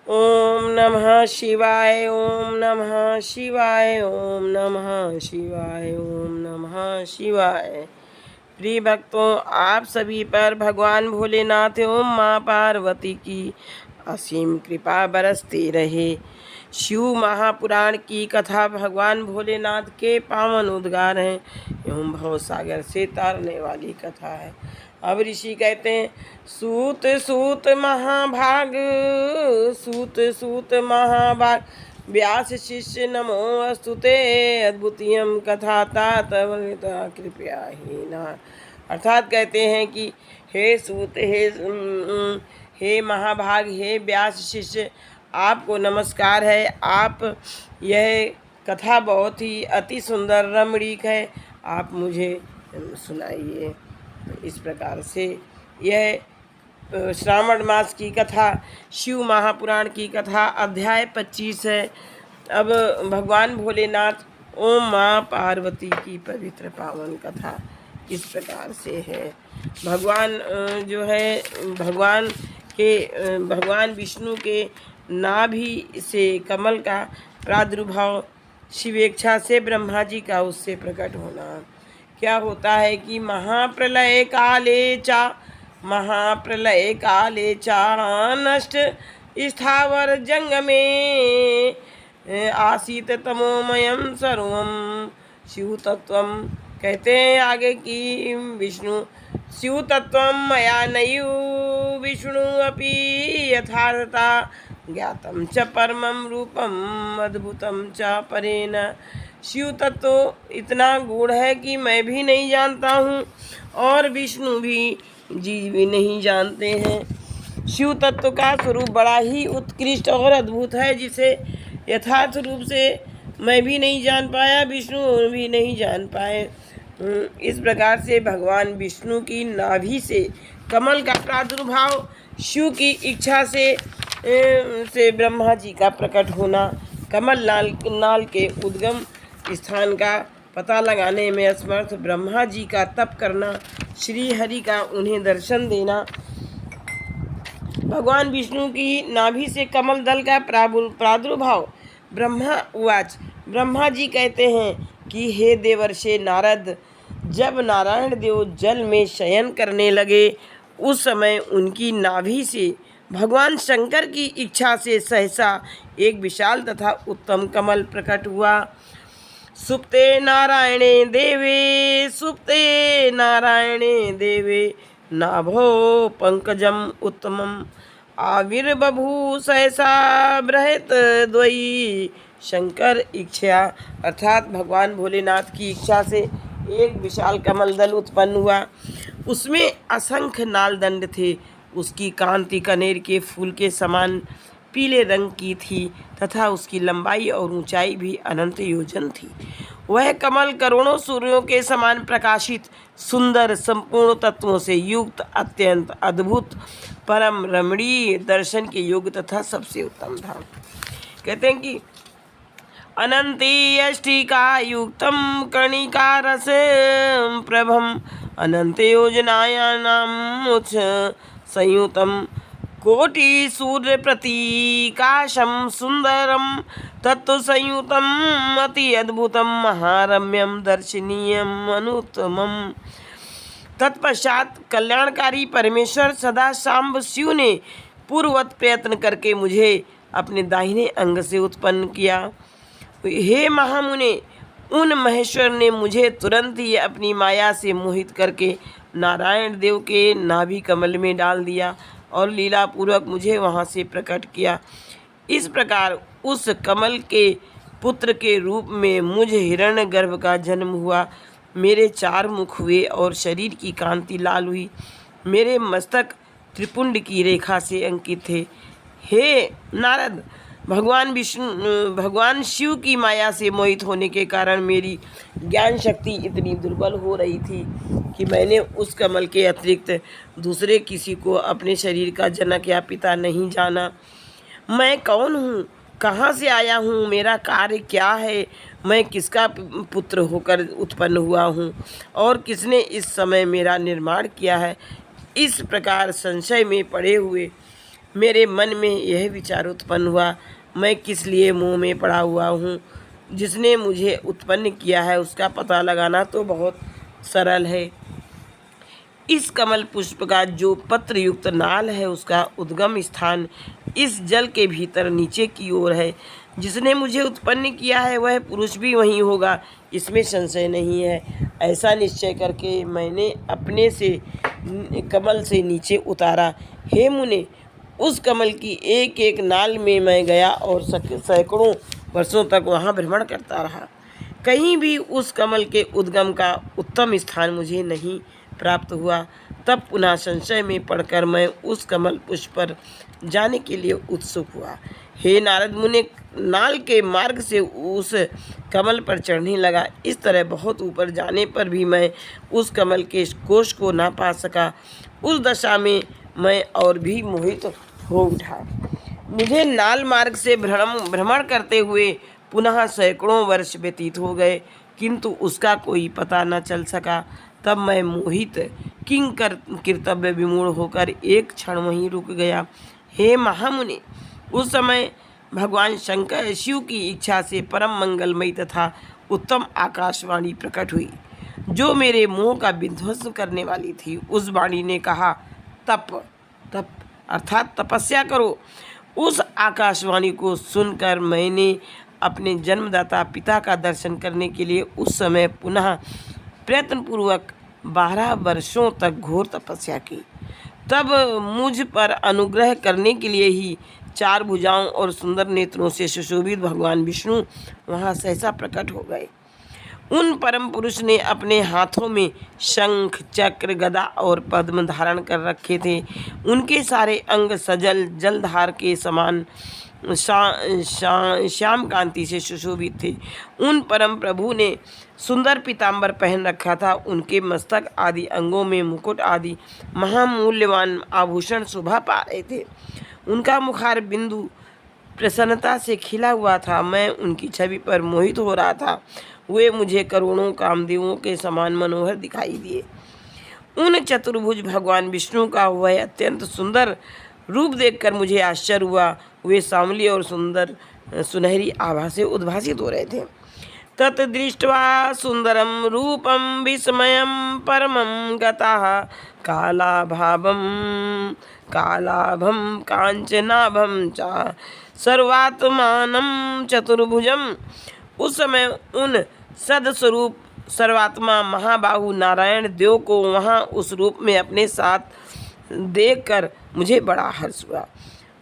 ओम नमः शिवाय, ओम नमः शिवाय, ओम नमः शिवाय, ओम नमः शिवाय। प्रिय भक्तों, आप सभी पर भगवान भोलेनाथ एवं माँ पार्वती की असीम कृपा बरसती रहे। शिव महापुराण की कथा भगवान भोलेनाथ के पावन उद्गार हैं एवं भवसागर से तारने वाली कथा है। अब ऋषि कहते हैं, सूत सूत महाभाग, सूत सूत महाभाग, व्यास शिष्य नमो अस्तुते, अद्भुतियम कथा तात कृपया ही ना। अर्थात कहते हैं कि हे सूत, हे महाभाग, हे व्यास शिष्य, आपको नमस्कार है। आप यह कथा बहुत ही अति सुंदर रमणीक है, आप मुझे सुनाइए। इस प्रकार से यह श्रावण मास की कथा, शिव महापुराण की कथा अध्याय 25 है। अब भगवान भोलेनाथ ओम माँ पार्वती की पवित्र पावन कथा इस प्रकार से है। भगवान जो है भगवान विष्णु के नाभि से कमल का प्रादुर्भाव, शिवेच्छा से ब्रह्मा जी का उससे प्रकट होना। क्या होता है कि महाप्रलय काले चा नष्ट स्थावर जंग में आसीत तमोमयम सर्वम शिव तत्वम। कहते हैं आगे कि विष्णु शिव तत्वम मया नयु विष्णु अपि यथार्थता ज्ञातम च परमं रूपम अद्भुतम च परेण। शिव तत्व इतना गूढ़ है कि मैं भी नहीं जानता हूँ और विष्णु भी जी भी नहीं जानते हैं। शिव तत्व का स्वरूप बड़ा ही उत्कृष्ट और अद्भुत है, जिसे यथार्थ रूप से मैं भी नहीं जान पाया, विष्णु भी नहीं जान पाए। इस प्रकार से भगवान विष्णु की नाभि से कमल का प्रादुर्भाव, शिव की इच्छा से ब्रह्मा जी का प्रकट होना, कमल नाल के उद्गम स्थान का पता लगाने में असमर्थ ब्रह्मा जी का तप करना, श्री हरि का उन्हें दर्शन देना, भगवान विष्णु की नाभि से कमल दल का प्रादुर्भाव। ब्रह्मा उवाच, ब्रह्मा जी कहते हैं कि हे देवर्षे नारद, जब नारायण देव जल में शयन करने लगे उस समय उनकी नाभि से भगवान शंकर की इच्छा से सहसा एक विशाल तथा उत्तम कमल प्रकट हुआ। सुप्ते नारायणे देवे नाभो पंकजम उत्तमम आविर्बभू सहसा बृहत द्वयी शंकर इच्छा। अर्थात भगवान भोलेनाथ की इच्छा से एक विशाल कमल दल उत्पन्न हुआ। उसमें असंख्य नालदंड थे। उसकी कांति कनेर के फूल के समान पीले रंग की थी तथा उसकी लंबाई और ऊंचाई भी अनंत योजन थी। वह कमल करोड़ों सूर्यों के समान प्रकाशित, सुंदर, संपूर्ण तत्वों से युक्त, अत्यंत अद्भुत, परम रमणीय, दर्शन के योग्य तथा सबसे उत्तम था। कहते हैं कि अनंती यष्टिका युक्तम कर्णिका रस प्रभम अनंत योजनायाम उच्च संयुतम कोटि सूर्य प्रतीकाशम सुंदरम तत्व संयुतम अति अद्भुतम महारम्यम दर्शनीयम अनुत्तमम। तत्पश्चात कल्याणकारी परमेश्वर सदा सांब शिव ने पूर्ववत प्रयत्न करके मुझे अपने दाहिने अंग से उत्पन्न किया। हे महामुने, उन महेश्वर ने मुझे तुरंत ही अपनी माया से मोहित करके नारायण देव के नाभि कमल में डाल दिया और लीला पूर्वक मुझे वहाँ से प्रकट किया। इस प्रकार उस कमल के पुत्र के रूप में मुझ हिरण्य गर्भ का जन्म हुआ। मेरे 4 मुख हुए और शरीर की कांति लाल हुई। मेरे मस्तक त्रिपुंड की रेखा से अंकित थे। हे नारद, भगवान शिव की माया से मोहित होने के कारण मेरी ज्ञान शक्ति इतनी दुर्बल हो रही थी कि मैंने उस कमल के अतिरिक्त दूसरे किसी को अपने शरीर का जनक या पिता नहीं जाना। मैं कौन हूँ, कहाँ से आया हूँ, मेरा कार्य क्या है, मैं किसका पुत्र होकर उत्पन्न हुआ हूँ और किसने इस समय मेरा निर्माण किया है। इस प्रकार संशय में पड़े हुए मेरे मन में यह विचार उत्पन्न हुआ, मैं किस लिए मोह में पड़ा हुआ हूँ। जिसने मुझे उत्पन्न किया है उसका पता लगाना तो बहुत सरल है। इस कमल पुष्प का जो पत्र युक्त नाल है उसका उद्गम स्थान इस जल के भीतर नीचे की ओर है। जिसने मुझे उत्पन्न किया है वह पुरुष भी वहीं होगा, इसमें संशय नहीं है। ऐसा निश्चय करके मैंने अपने से कमल से नीचे उतारा। हे मुने, उस कमल की एक एक नाल में मैं गया और सैकड़ों वर्षों तक वहाँ भ्रमण करता रहा। कहीं भी उस कमल के उद्गम का उत्तम स्थान मुझे नहीं प्राप्त हुआ। तब पुनः संशय में पड़कर मैं उस कमल पुष्प पर जाने के लिए उत्सुक हुआ। हे नारद मुनि, नाल के मार्ग से उस कमल पर चढ़ने लगा। इस तरह बहुत ऊपर जाने पर भी मैं उस कमल के कोश को ना पा सका। उस दशा में मैं और भी मोहित हो उठा। मुझे नाल मार्ग से भ्रमण करते हुए पुनः सैकड़ों वर्ष व्यतीत हो गए, किंतु उसका कोई पता न चल सका। तब मैं मोहित कर्तव्य विमूढ़ होकर एक क्षण वहीं रुक गया। हे महामुनि, उस समय भगवान शंकर शिव की इच्छा से परम मंगलमयी तथा उत्तम आकाशवाणी प्रकट हुई, जो मेरे मोह का विध्वंस करने वाली थी। उस वाणी ने कहा, तप अर्थात तपस्या करो। उस आकाशवाणी को सुनकर मैंने अपने जन्मदाता पिता का दर्शन करने के लिए उस समय पुनः प्रयत्नपूर्वक 12 वर्षों तक घोर तपस्या की। तब मुझ पर अनुग्रह करने के लिए ही 4 भुजाओं और सुंदर नेत्रों से सुशोभित भगवान विष्णु वहाँ सहसा प्रकट हो गए। उन परम पुरुष ने अपने हाथों में शंख, चक्र, गदा और पद्म धारण कर रखे थे। उनके सारे अंग सजल जलधार के समान श्याम कांति से सुशोभित थे। उन परम प्रभु ने सुंदर पीताम्बर पहन रखा था। उनके मस्तक आदि अंगों में मुकुट आदि महामूल्यवान आभूषण शोभा पा रहे थे। उनका मुखार बिंदु प्रसन्नता से खिला हुआ था। मैं उनकी छवि पर मोहित हो रहा था। वे मुझे करोड़ों कामदेवों के समान मनोहर दिखाई दिए। उन चतुर्भुज भगवान विष्णु का वह अत्यंत सुंदर रूप देखकर मुझे आश्चर्य हुआ। वे सांवली और सुंदर सुनहरी आभा से उद्भासित हो रहे थे। तत् दृष्ट्वा सुंदरम रूपम विस्मयम परमं गताः कालाभं कांचनाभं च सर्वात्मानं चतुर्भुजम। उस समय उन सदस्वरूप सर्वात्मा महाबाहु नारायण देव को वहाँ उस रूप में अपने साथ देखकर मुझे बड़ा हर्ष हुआ।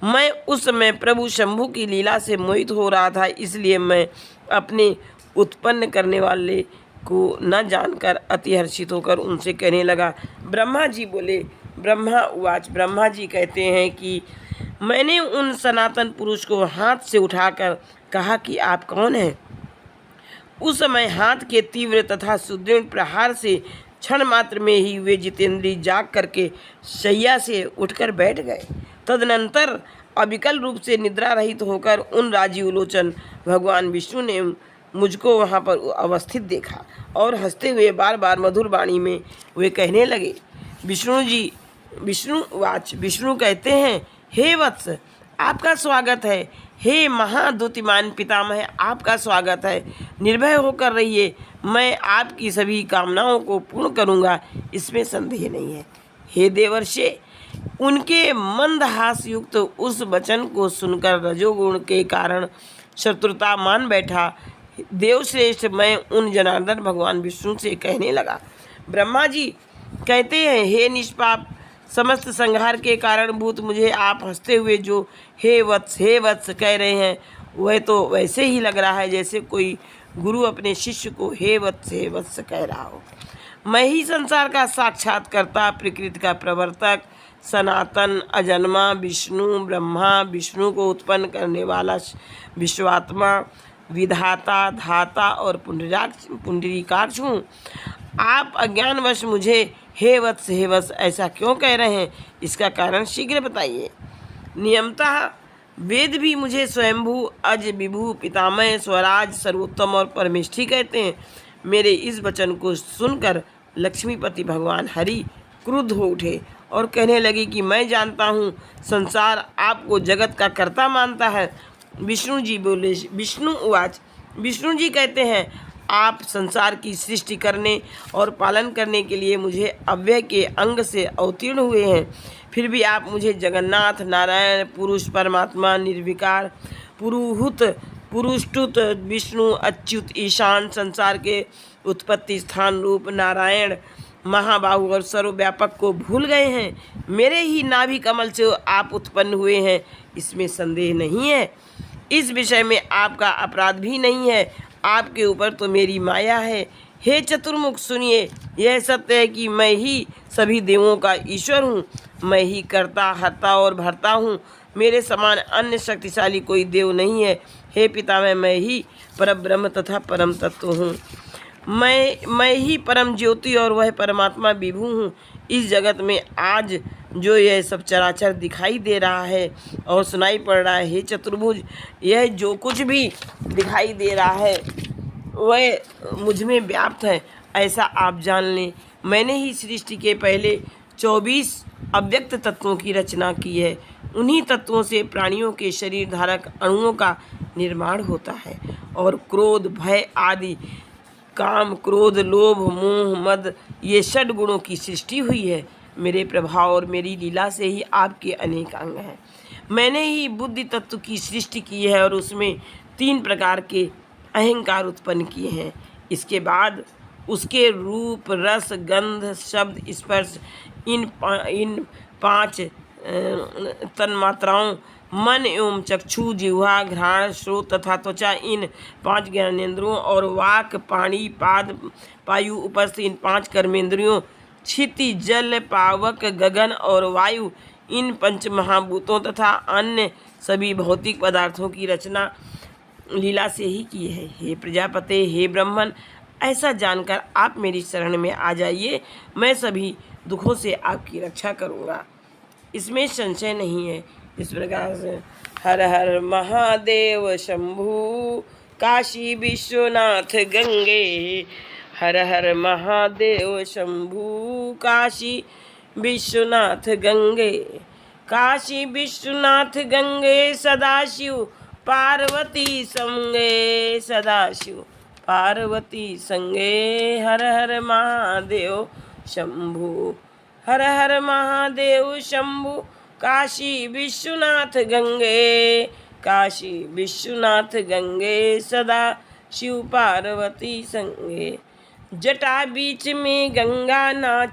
मैं उस समय प्रभु शंभु की लीला से मोहित हो रहा था, इसलिए मैं अपने उत्पन्न करने वाले को न जानकर अति हर्षित होकर उनसे कहने लगा। ब्रह्मा जी बोले। ब्रह्मा उवाच, ब्रह्मा जी कहते हैं कि मैंने उन सनातन पुरुष को हाथ से उठाकर कहा कि आप कौन हैं। उस समय हाथ के तीव्र तथा सुदृढ़ प्रहार से क्षण मात्र में ही वे जितेंद्रिय जाग करके शैया से उठकर बैठ गए। तदनंतर अविकल रूप से निद्रा रहित होकर उन राजीव लोचन भगवान विष्णु ने मुझको वहाँ पर अवस्थित देखा और हंसते हुए बार बार मधुर वाणी में वे कहने लगे। विष्णु कहते हैं, हे वत्स, आपका स्वागत है। हे महाद्युतिमान पितामह, आपका स्वागत है। निर्भय होकर रहिए, मैं आपकी सभी कामनाओं को पूर्ण करूँगा, इसमें संदेह नहीं है। हे देवर्षि, उनके मंदहास युक्त उस वचन को सुनकर रजोगुण के कारण शत्रुता मान बैठा देवश्रेष्ठ मैं उन जनार्दन भगवान विष्णु से कहने लगा। ब्रह्मा जी कहते हैं, हे निष्पाप, समस्त संहार के कारणभूत मुझे आप हंसते हुए जो हे वत्स कह रहे हैं, वह तो वैसे ही लग रहा है जैसे कोई गुरु अपने शिष्य को हे वत्स कह रहा हो। मैं ही संसार का साक्षात्कर्ता, प्रकृति का प्रवर्तक, सनातन अजन्मा विष्णु ब्रह्मा, विष्णु को उत्पन्न करने वाला विश्वात्मा, विधाता, धाता और पुंडरीकाक्ष हूँ। आप अज्ञानवश मुझे हे वत्स ऐसा क्यों कह रहे हैं, इसका कारण शीघ्र बताइए। नियमतः वेद भी मुझे स्वयंभू, अज, विभु, पितामह, स्वराज, सर्वोत्तम और परमेष्ठी कहते हैं। मेरे इस वचन को सुनकर लक्ष्मीपति भगवान हरि क्रुद्ध हो उठे और कहने लगे कि मैं जानता हूँ संसार आपको जगत का कर्ता मानता है। विष्णु जी बोले, विष्णु उवाच, विष्णु जी कहते हैं, आप संसार की सृष्टि करने और पालन करने के लिए मुझे अव्यय के अंग से अवतीर्ण हुए हैं। फिर भी आप मुझे जगन्नाथ, नारायण, पुरुष, परमात्मा, निर्विकार, पुरुहूत, पुरुषटुत, विष्णु, अच्युत, ईशान, संसार के उत्पत्ति स्थान रूप नारायण, महाबाहु और सर्वव्यापक को भूल गए हैं। मेरे ही नाभि कमल से आप उत्पन्न हुए हैं, इसमें संदेह नहीं है। इस विषय में आपका अपराध भी नहीं है। आपके ऊपर तो मेरी माया है। हे चतुर्मुख, सुनिए, यह सत्य है कि मैं ही सभी देवों का ईश्वर हूँ। मैं ही कर्ता, हर्ता और भर्ता हूँ। मेरे समान अन्य शक्तिशाली कोई देव नहीं है। हे पितामह, मैं ही परब्रह्म तथा परम तत्व हूँ। मैं ही परम ज्योति और वह परमात्मा विभु हूँ। इस जगत में आज जो यह सब चराचर दिखाई दे रहा है और सुनाई पड़ रहा है, हे चतुर्भुज, यह जो कुछ भी दिखाई दे रहा है वह मुझ में व्याप्त है, ऐसा आप जान लें। मैंने ही सृष्टि के पहले 24 अव्यक्त तत्वों की रचना की है। उन्हीं तत्वों से प्राणियों के शरीर धारक अणुओं का निर्माण होता है और क्रोध, भय आदि, काम, क्रोध, लोभ, मोह, मद, ये 6 गुणों की सृष्टि हुई है। मेरे प्रभाव और मेरी लीला से ही आपके अनेक अंग हैं। मैंने ही बुद्धि तत्व की सृष्टि की है और उसमें 3 प्रकार के अहंकार उत्पन्न किए हैं। इसके बाद उसके रूप, रस, गंध, शब्द, स्पर्श, इन 5 तन्मात्राओं, मन एवं चक्षु, जिह्वा, घ्राण, श्रोत तथा त्वचा, इन 5 ज्ञानेंद्रियों और वाक, पाणी, पाद, पायु, उपस्थ, इन 5 कर्मेंद्रियों, क्षिति, जल, पावक, गगन और वायु, इन 5 महाभूतों तथा अन्य सभी भौतिक पदार्थों की रचना लीला से ही की है। हे प्रजापते, हे ब्रह्मन, ऐसा जानकर आप मेरी शरण में आ जाइए। मैं सभी दुखों से आपकी रक्षा करूँगा, इसमें संशय नहीं है। इस प्रकार से हर हर महादेव शंभु, काशी विश्वनाथ गंगे। हर हर महादेव शंभु, काशी विश्वनाथ गंगे। काशी विश्वनाथ गंगे, सदाशिव पार्वती संगे, सदाशिव पार्वती संगे। हर हर महादेव शंभु, हर हर महादेव शंभु, काशी विश्वनाथ गंगे। काशी विश्वनाथ गंगे, सदा शिव पार्वती संगे। जटा बीच में गंगा नाच